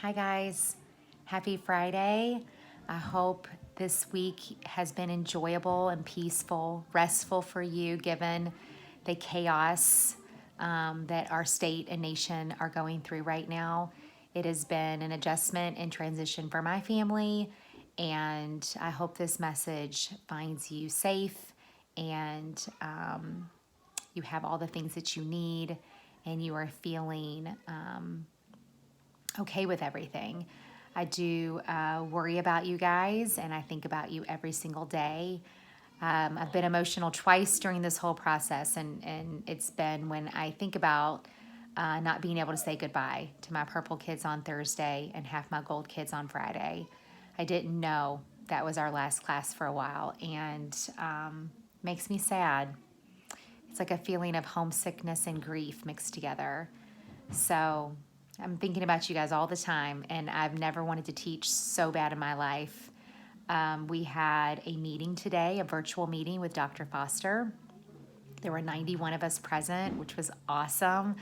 Hi, guys. Happy Friday. I hope this week has been enjoyable and peaceful, restful for you, given the chaos that our state and nation are going through right now. It has been an adjustment and transition for my family, and I hope this message finds you safe and you have all the things that you need and you are feeling okay with everything. I do worry about you guys, and I think about you every single day. I've been emotional twice during this whole process, and it's been when I think about not being able to say goodbye to my purple kids on Thursday and half my gold kids on Friday. I didn't know that was our last class for a while, and makes me sad. It's like a feeling of homesickness and grief mixed together. So I'm thinking about you guys all the time, and I've never wanted to teach so bad in my life. We had a meeting today, a virtual meeting with Dr. Foster. There were 91 of us present, which was awesome.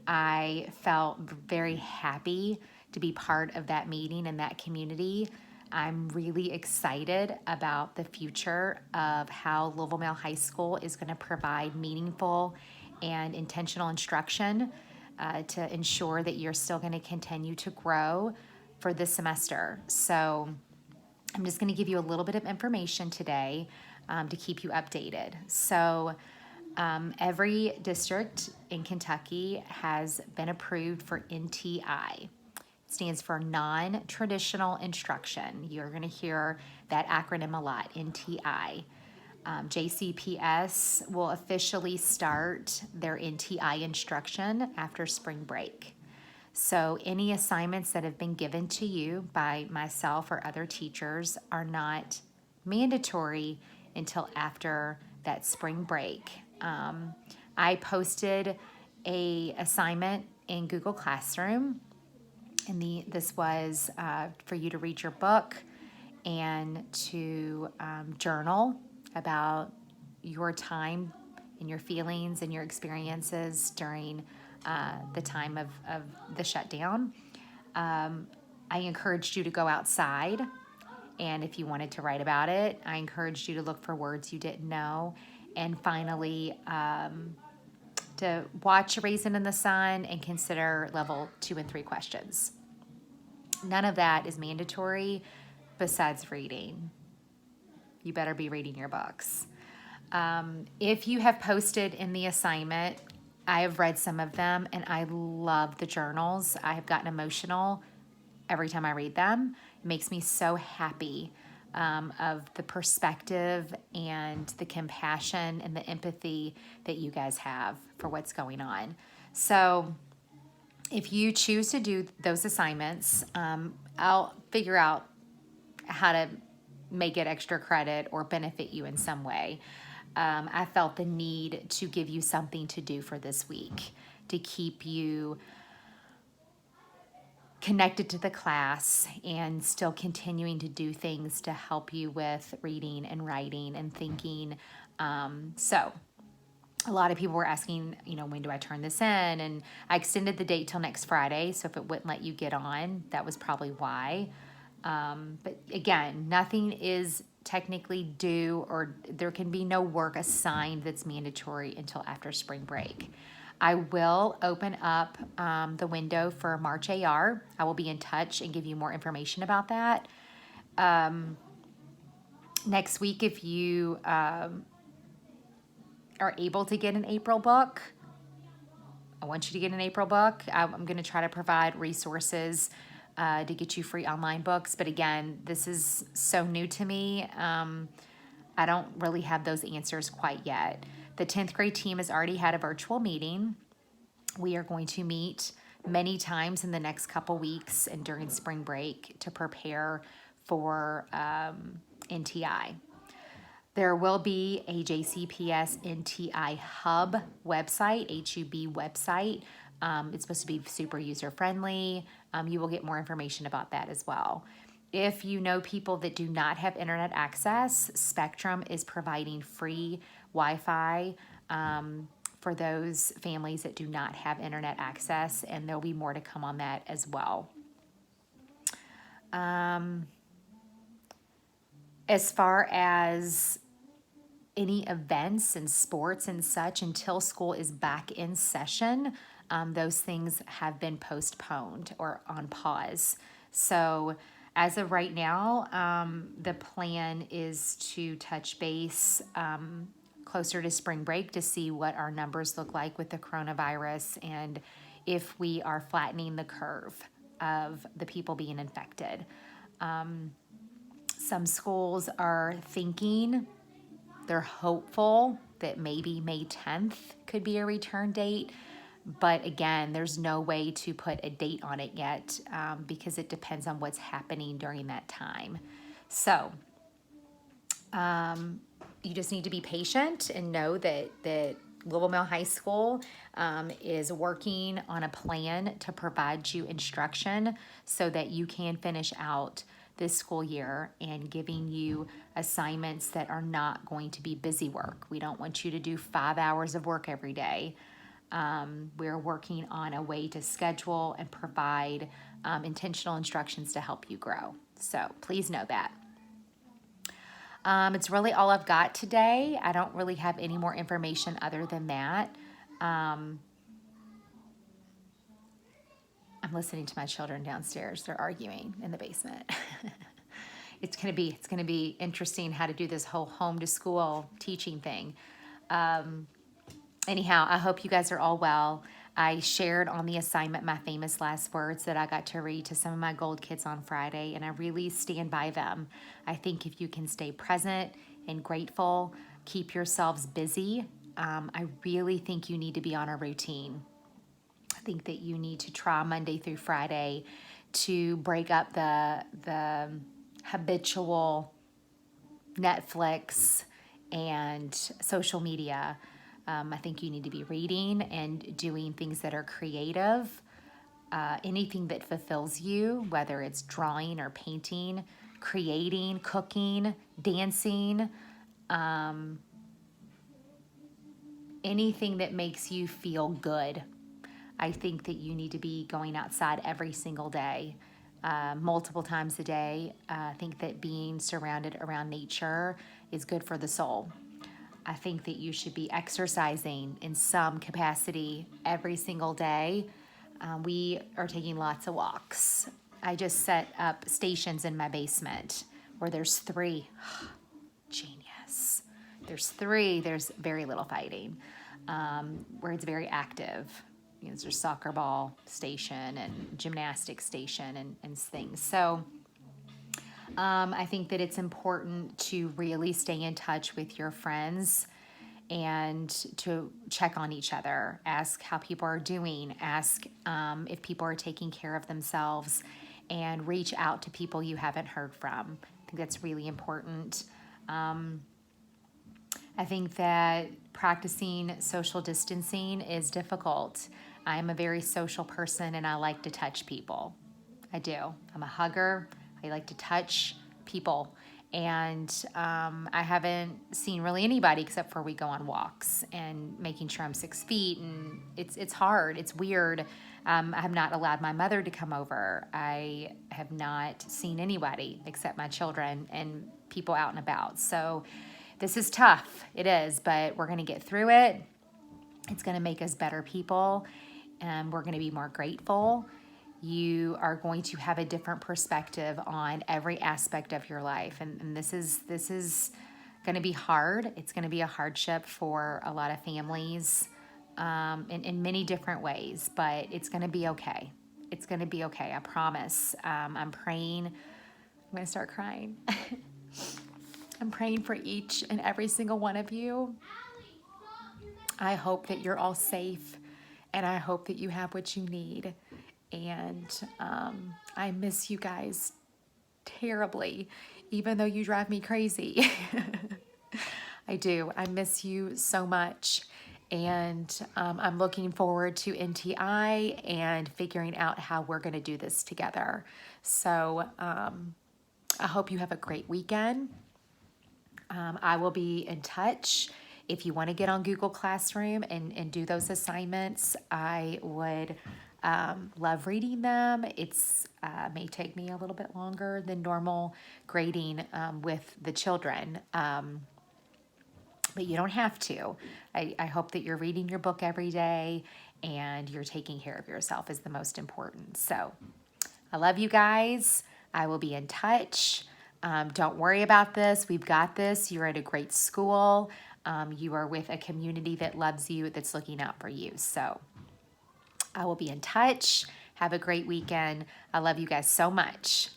I felt very happy to be part of that meeting and that community. I'm really excited about the future of how Louisville Male High School is going to provide meaningful and intentional instruction to ensure that you're still going to continue to grow for this semester. So I'm just going to give you a little bit of information today to keep you updated. So every district in Kentucky has been approved for NTI. It stands for non-traditional instruction. You're going to hear that acronym a lot, NTI. JCPS will officially start their NTI instruction after spring break. So any assignments that have been given to you by myself or other teachers are not mandatory until after that spring break. I posted a assignment in Google Classroom, and this was for you to read your book and to journal about your time and your feelings and your experiences during the time of the shutdown. I encouraged you to go outside, and if you wanted to write about it, I encouraged you to look for words you didn't know. And finally, to watch Raisin in the Sun and consider level 2 and 3 questions. None of that is mandatory besides reading. You better be reading your books. If you have posted in the assignment, I have read some of them and I love the journals. I have gotten emotional every time I read them. It makes me so happy of the perspective and the compassion and the empathy that you guys have for what's going on. So if you choose to do those assignments, I'll figure out how to make it extra credit or benefit you in some way. I felt the need to give you something to do for this week to keep you connected to the class and still continuing to do things to help you with reading and writing and thinking. So a lot of people were asking, when do I turn this in? And I extended the date till next Friday. So if it wouldn't let you get on, that was probably why. But again, nothing is technically due, or there can be no work assigned that's mandatory until after spring break. I will open up the window for March AR. I will be in touch and give you more information about that. Next week, if you are able to get an April book, I want you to get an April book. I'm going to try to provide resources to get you free online books. But again, this is so new to me. I don't really have those answers quite yet. The 10th grade team has already had a virtual meeting. We are going to meet many times in the next couple weeks and during spring break to prepare for NTI. There will be a JCPS NTI Hub website, HUB website. It's supposed to be super user-friendly. You will get more information about that as well. If you know people that do not have internet access, Spectrum is providing free Wi-Fi for those families that do not have internet access, and there'll be more to come on that as well. As far as any events and sports and such, until school is back in session, those things have been postponed or on pause. So as of right now, the plan is to touch base closer to spring break to see what our numbers look like with the coronavirus and if we are flattening the curve of the people being infected. Some schools are thinking, they're hopeful that maybe May 10th could be a return date. But again, there's no way to put a date on it yet because it depends on what's happening during that time. So you just need to be patient and know that Louisville Mill High School is working on a plan to provide you instruction so that you can finish out this school year and giving you assignments that are not going to be busy work. We don't want you to do 5 hours of work every day. We're working on a way to schedule and provide intentional instructions to help you grow. So please know that. It's really all I've got today. I don't really have any more information other than that. I'm listening to my children downstairs. They're arguing in the basement. It's gonna be interesting how to do this whole home to school teaching thing. Anyhow, I hope you guys are all well. I shared on the assignment my famous last words that I got to read to some of my gold kids on Friday, and I really stand by them. I think if you can stay present and grateful, keep yourselves busy, I really think you need to be on a routine. I think that you need to try Monday through Friday to break up the habitual Netflix and social media. I think you need to be reading and doing things that are creative, anything that fulfills you, whether it's drawing or painting, creating, cooking, dancing, anything that makes you feel good. I think that you need to be going outside every single day, multiple times a day. I think that being surrounded around nature is good for the soul. I think that you should be exercising in some capacity every single day. We are taking lots of walks. I just set up stations in my basement where there's 3. Genius. There's 3. There's very little fighting, where it's very active. There's a soccer ball station and gymnastics station and things. So I think that it's important to really stay in touch with your friends and to check on each other, ask how people are doing, ask if people are taking care of themselves, and reach out to people you haven't heard from. I think that's really important. I think that practicing social distancing is difficult. I'm a very social person and I like to touch people. I do. I'm a hugger. I like to touch people. And I haven't seen really anybody except for we go on walks and making sure I'm 6 feet. And it's hard. It's weird. I have not allowed my mother to come over. I have not seen anybody except my children and people out and about. So this is tough. It is, but we're going to get through it. It's going to make us better people. And we're going to be more grateful. You are going to have a different perspective on every aspect of your life. And this is going to be hard. It's going to be a hardship for a lot of families in many different ways, but it's going to be okay. It's going to be okay. I promise. I'm praying. I'm going to start crying. I'm praying for each and every single one of you. I hope that you're all safe, and I hope that you have what you need. And I miss you guys terribly, even though you drive me crazy. I do. I miss you so much. And I'm looking forward to NTI and figuring out how we're going to do this together. So I hope you have a great weekend. I will be in touch. If you want to get on Google Classroom and do those assignments, I would Love reading them. It's may take me a little bit longer than normal grading with the children. But you don't have to. I hope that you're reading your book every day and you're taking care of yourself is the most important. So I love you guys. I will be in touch. Don't worry about this. We've got this. You're at a great school. You are with a community that loves you, that's looking out for you. So I will be in touch. Have a great weekend. I love you guys so much.